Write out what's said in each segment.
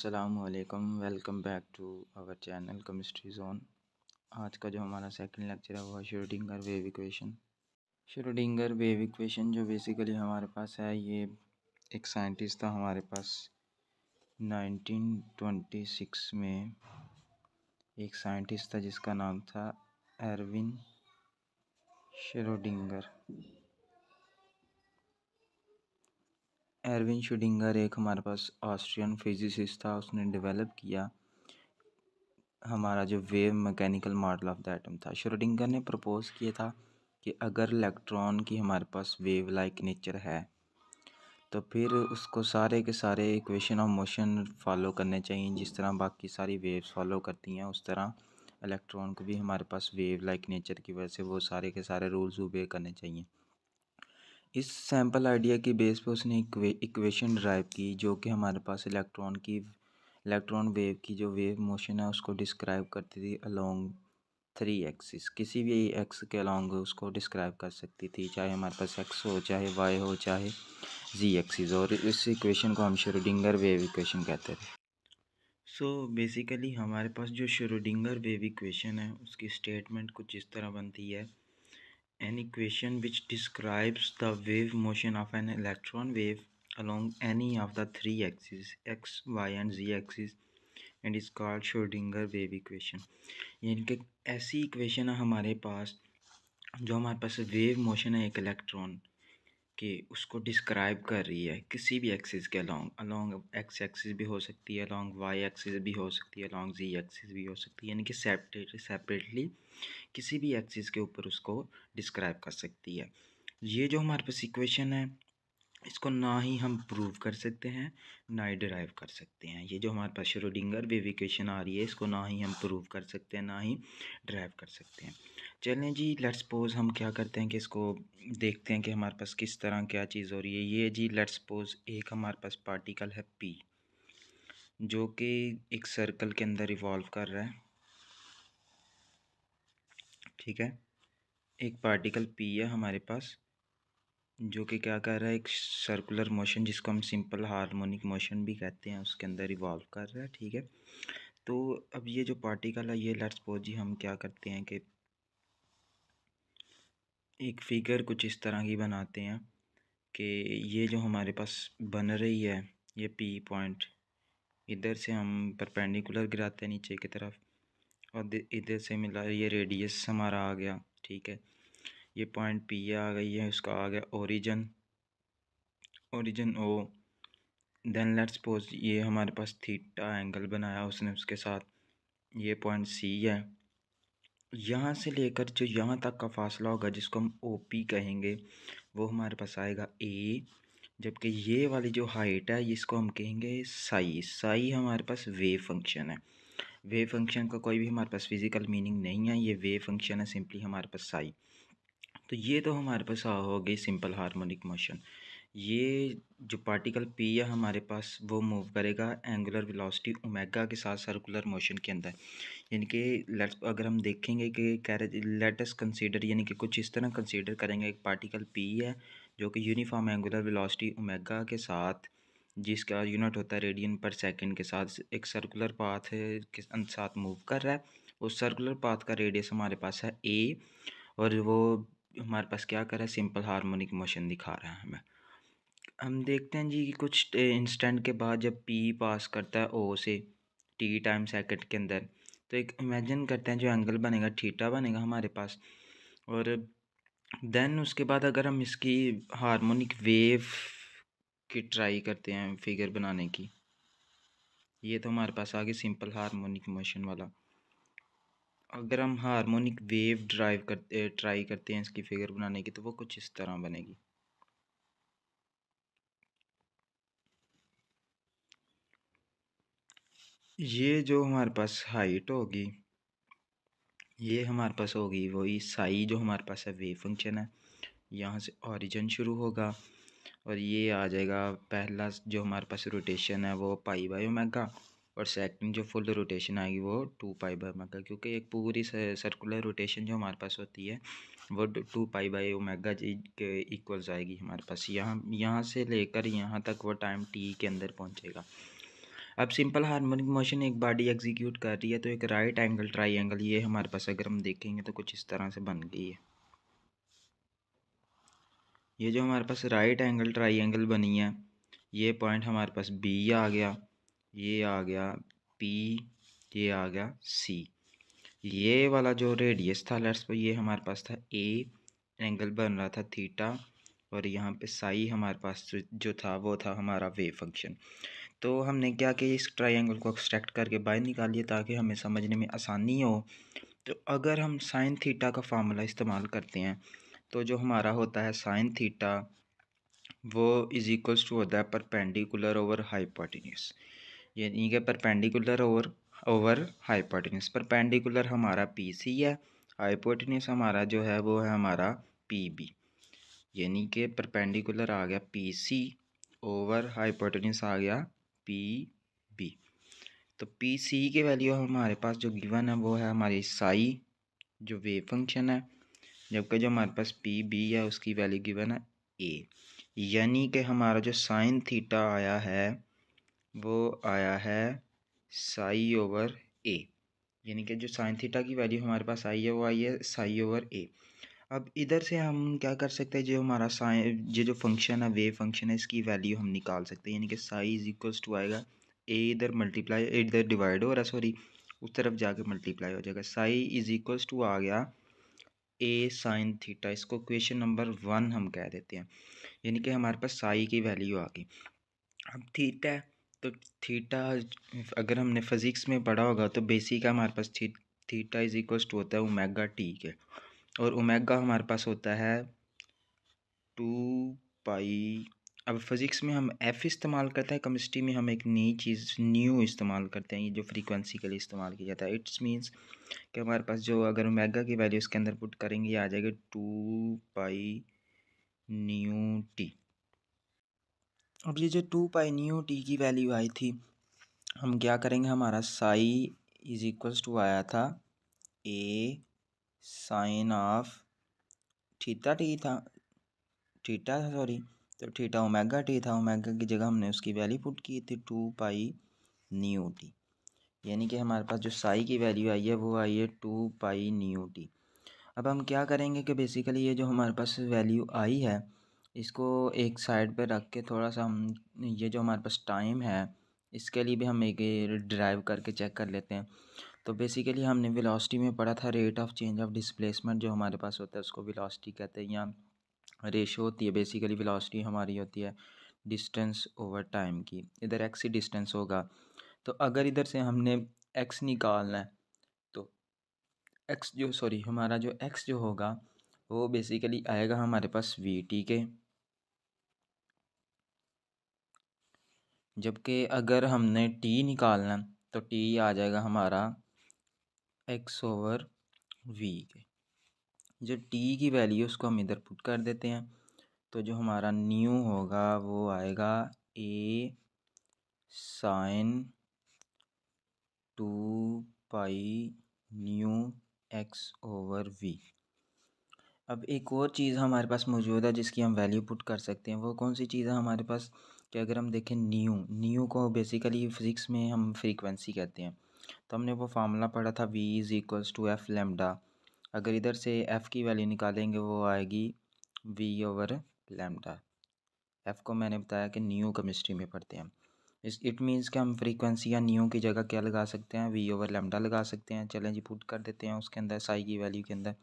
अस्सलामुअलैकुम, welcome back to our channel chemistry zone. आज का जो हमारा सेकंड लेक्चर है वो है Schrodinger wave equation. Schrodinger wave equation जो बेसिकली हमारे पास है, ये एक साइंटिस्ट था हमारे पास 1926 में। एक साइंटिस्ट था जिसका नाम था एरविन श्रोडिंगर। एरविन श्रोडिंगर एक हमारे पास ऑस्ट्रियन फिजिसिस्ट था। उसने डेवलप किया हमारा जो wave mechanical model of the atom था। श्रोडिंगर ने प्रपोज किया था कि अगर इलेक्ट्रॉन की हमारे पास वेव लाइक नेचर है तो फिर उसको सारे के सारे इक्वेशन ऑफ मोशन फॉलो करने चाहिए। जिस तरह बाकी सारी वेव्स फॉलो करती हैं उस तरह इलेक्ट्रॉन को भी हमारे पास वेव लाइक नेचर की वजह से वो सारे के सारे रूल्स ओबे करने चाहिए। इस सैम्पल आइडिया की बेस पर उसने इक्वेशन ड्राइव की जो कि हमारे पास इलेक्ट्रॉन वेव की जो वेव मोशन है उसको डिस्क्राइब करती थी अलोंग 3 एक्सिस। किसी भी एक्स के अलोंग उसको डिस्क्राइब कर सकती थी, चाहे हमारे पास एक्स हो, चाहे वाई हो, चाहे जी एक्सिस। और इस इक्वेशन को हम श्रोडिंगर वेव इक्वेशन कहते थे। सो बेसिकली हमारे पास जो श्रोडिंगर वेव इक्वेशन है उसकी स्टेटमेंट कुछ इस तरह बनती है: an equation which describes the wave motion of an electron wave along any of the three axes x, y and z axis and is called Schrödinger wave equation। यानी कि ऐसी इक्वेशन है हमारे पास जो हमारे पास वेव मोशन है एक electron के, उसको डिस्क्राइब कर रही है किसी भी एक्सिस के अलोंग एक्स एक्सिस भी हो सकती है, अलोंग वाई एक्सिस भी हो सकती है, अलोंग जी एक्सिस भी हो सकती है। यानी कि सेपरेटली किसी भी एक्सिस के ऊपर उसको डिस्क्राइब कर सकती है। ये जो हमारे पास इक्वेशन है इसको ना ही हम प्रूव कर सकते हैं ना ही डिराइव कर सकते हैं। ये जो हमारे पास श्रोडिंगर वेव इक्वेशन आ रही है इसको ना ही हम प्रूव कर सकते हैं ना ही डिराइव कर सकते हैं। चलें जी, लेट्स सपोज हम क्या करते हैं कि इसको देखते हैं कि हमारे पास किस तरह क्या चीज़ हो रही है। ये जी लेट्स सपोज एक हमारे पास पार्टिकल है पी जो कि एक सर्कल के अंदर रिवॉल्व कर रहा है। ठीक है, एक पार्टिकल पी है हमारे पास जो कि क्या कर रहा है, एक सर्कुलर मोशन जिसको हम सिंपल हार्मोनिक मोशन भी कहते हैं उसके अंदर रिवॉल्व कर रहा है। ठीक है, तो अब ये जो पार्टिकल है ये लेट्स सपोज जी हम क्या करते हैं कि एक फिगर कुछ इस तरह की बनाते हैं कि ये जो हमारे पास बन रही है ये पी पॉइंट, इधर से हम परपेंडिकुलर गिराते हैं नीचे की तरफ और इधर से मिला ये रेडियस हमारा आ गया। ठीक है, ये पॉइंट पी आ गई है, उसका आ गया origin O. Then let's suppose ये हमारे पास थीटा एंगल बनाया उसने, उसके साथ ये पॉइंट सी है। यहाँ से लेकर जो यहाँ तक का फासला होगा जिसको हम ओ पी कहेंगे वो हमारे पास आएगा ए, जबकि ये वाली जो हाइट है इसको हम कहेंगे साई। साई हमारे पास वेव फंक्शन है। वेव फंक्शन का कोई भी हमारे पास फिज़िकल मीनिंग नहीं है, ये वेव फंक्शन है सिंपली हमारे पास साई। तो ये तो हमारे पास हो गई सिंपल हार्मोनिक मोशन। ये जो पार्टिकल पी है हमारे पास वो मूव करेगा एंगुलर वेलोसिटी ओमेगा के साथ सर्कुलर मोशन के अंदर। यानी कि अगर हम देखेंगे कि कह रहे लेट अस कंसीडर, यानी कि कुछ इस तरह कंसीडर करेंगे एक पार्टिकल पी है जो कि यूनिफॉर्म एंगुलर वेलोसिटी ओमेगा के साथ, जिसका यूनिट होता है रेडियन पर सेकंड के साथ, एक सर्कुलर पाथ के साथ मूव कर रहा है। उस सर्कुलर पाथ का रेडियस हमारे पास है ए और वो हमारे पास क्या कर रहा है, सिंपल हार्मोनिक मोशन दिखा रहा है हमें। हम देखते हैं जी कि कुछ इंस्टेंट के बाद जब पी पास करता है ओ से टी टाइम सेकंड के अंदर, तो एक इमेजिन करते हैं जो एंगल बनेगा थीटा बनेगा हमारे पास। और देन उसके बाद अगर हम इसकी हार्मोनिक वेव की ट्राई करते हैं फिगर बनाने की, ये तो हमारे पास आ गई सिंपल हार्मोनिक मोशन वाला। अगर हम हार्मोनिक वेव ट्राई करते हैं इसकी फिगर बनाने की तो वो कुछ इस तरह बनेगी। ये जो हमारे पास हाइट होगी ये हमारे पास होगी वही साई जो हमारे पास है वेव फंक्शन है। यहाँ से ओरिजिन शुरू होगा और ये आ जाएगा पहला जो हमारे पास रोटेशन है वो पाई बाय ओमेगा, और सेकंड जो फुल रोटेशन आएगी वो 2 पाई बाय ओमेगा, क्योंकि एक पूरी सर्कुलर रोटेशन जो हमारे पास होती है वो 2 पाई बाय ओमेगा जी के इक्वल्स आएगी हमारे पास। यहाँ से लेकर यहाँ तक वो टाइम टी के अंदर पहुँचेगा। अब सिंपल हार्मोनिक मोशन एक बॉडी एग्जीक्यूट कर रही है, तो एक राइट एंगल ट्राइंगल ये हमारे पास अगर हम देखेंगे तो कुछ इस तरह से बन गई है। ये जो हमारे पास राइट एंगल ट्राइंगल बनी है, ये पॉइंट हमारे पास बी आ गया, ये आ गया पी, ये आ गया सी। ये वाला जो रेडियस था लेट्स पर, ये हमारे पास था ए, एंगल बन रहा था थीटा, और यहाँ पे साई हमारे पास जो था वो था हमारा वेव फंक्शन। तो हमने क्या किया, इस ट्रायंगल को एक्सट्रैक्ट करके बाहर निकालिए ताकि हमें समझने में आसानी हो। तो अगर हम साइन थीटा का फार्मूला इस्तेमाल करते हैं तो जो हमारा होता है साइन थीटा वो इज इक्वल्स टू होता है परपेंडिकुलर ओवर हाइपोटेन्यूज, यानी कि परपेंडिकुलर ओवर हाइपोटेन्यूज। परपेंडिकुलर हमारा पी सी है, हाइपोटेन्यूज हमारा जो है वो है हमारा पी बी, यानी कि परपेंडिकुलर आ गया पी सी ओवर हाइपोटेन्यूज आ गया पी बी। तो पी सी की वैल्यू हमारे पास जो गिवन है वो है हमारी साई जो वेव फंक्शन है, जबकि जो हमारे पास पी बी है उसकी वैल्यू गिवन है ए, यानी कि हमारा जो साइन थीटा आया है वो आया है साई ओवर ए, यानी कि जो साइन थीटा की वैल्यू हमारे पास आई है वो आई है साई ओवर ए। अब इधर से हम क्या कर सकते हैं, जो हमारा साइन जो फंक्शन है वेव फंक्शन है इसकी वैल्यू हम निकाल सकते हैं, यानी कि साई इज इक्वल्स टू आएगा ए, इधर मल्टीप्लाई इधर डिवाइड हो रहा है सॉरी, उस तरफ जाके मल्टीप्लाई हो जाएगा। साई इज इक्वल्स टू आ गया ए साइन थीटा, इसको क्वेश्चन नंबर 1 हम कह देते हैं, यानी कि हमारे पास साई की वैल्यू आ गई। अब थीटा है तो थीटा अगर हमने फिजिक्स में पढ़ा होगा तो बेसिक हमारे पास थीटा इज इक्वल्स टू होता है ओमेगा टी के, और ओमेगा हमारे पास होता है 2 पाई। अब फिज़िक्स में हम एफ़ इस्तेमाल करते हैं, केमिस्ट्री में हम एक नई चीज़ न्यू इस्तेमाल करते हैं, ये जो फ्रीक्वेंसी के लिए इस्तेमाल किया जाता है। इट्स मीन्स कि हमारे पास जो अगर ओमेगा की वैल्यू इसके अंदर पुट करेंगे ये आ जाएगा 2 पाई न्यू टी। अब ये जो 2 पाई न्यू टी की वैल्यू आई थी, हम क्या करेंगे, हमारा साई इज इक्वल्स टू आया था ए साइन ऑफ थीटा था सॉरी, तो थीटा ओमेगा टी था, ओमेगा की जगह हमने उसकी वैल्यू पुट की थी 2 पाई न्यू टी, यानी कि हमारे पास जो साई की वैल्यू आई है वो आई है 2 पाई न्यू टी। अब हम क्या करेंगे कि बेसिकली ये जो हमारे पास वैल्यू आई है इसको एक साइड पे रख के थोड़ा सा हम ये जो हमारे पास टाइम है इसके लिए भी हम एक ड्राइव करके चेक कर लेते हैं। तो बेसिकली हमने वेलोसिटी में पढ़ा था rate of change of displacement जो हमारे पास होता है उसको वेलोसिटी कहते हैं, या रेशो होती है। बेसिकली वेलोसिटी हमारी होती है डिस्टेंस ओवर टाइम की, इधर एक्स ही डिस्टेंस होगा। तो अगर इधर से हमने एक्स निकालना है तो एक्स जो सॉरी हमारा जो एक्स जो होगा वो बेसिकली आएगा हमारे पास वी टी के, जबकि अगर हमने टी निकालना है तो टी आ जाएगा हमारा एक्स ओवर वी के। जो टी की वैल्यू उसको हम इधर पुट कर देते हैं, तो जो हमारा न्यू होगा वो आएगा a sine 2 pi nu x over v. अब एक और चीज़ हमारे पास मौजूद है जिसकी हम वैल्यू पुट कर सकते हैं, वो कौन सी चीज़ है हमारे पास, कि अगर हम देखें न्यू को बेसिकली फ़िज़िक्स में हम फ्रीक्वेंसी कहते हैं। तो हमने वो फार्मूला पढ़ा था v is equals to F lambda, अगर इधर से एफ़ की वैल्यू निकालेंगे वो आएगी v ओवर लेमडा। एफ़ को मैंने बताया कि न्यू केमिस्ट्री में पढ़ते हैं, इट मीन्स कि हम फ्रीक्वेंसी या न्यू की जगह क्या लगा सकते हैं, वी ओवर लेमडा लगा सकते हैं। चलें जी पुट कर देते हैं उसके अंदर साई की वैल्यू के अंदर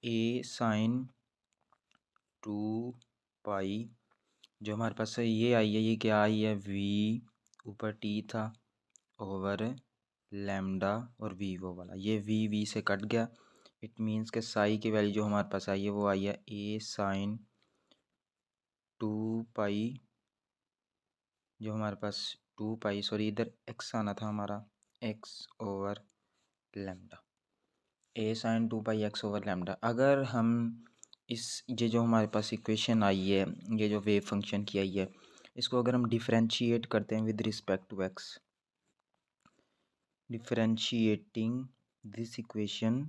ए साइन 2 पाई, जो हमारे पास ये आई है ये क्या आई है वी ऊपर टी था ओवर लेमडा, और वी वो वाला ये वी से कट गया। इट मीन्स के साई की वैल्यू जो हमारे पास आई है वो आई है ए साइन 2 पाई, जो हमारे पास 2 पाई सॉरी इधर एक्स आना था हमारा एक्स ओवर लेमडा, ए साइन 2 पाई एक्स ओवर लेमडा। अगर हम इस ये जो हमारे पास इक्वेशन आई है ये जो वेव फंक्शन की आई है इसको अगर हम डिफरेंशिएट करते हैं with respect to X, differentiating this equation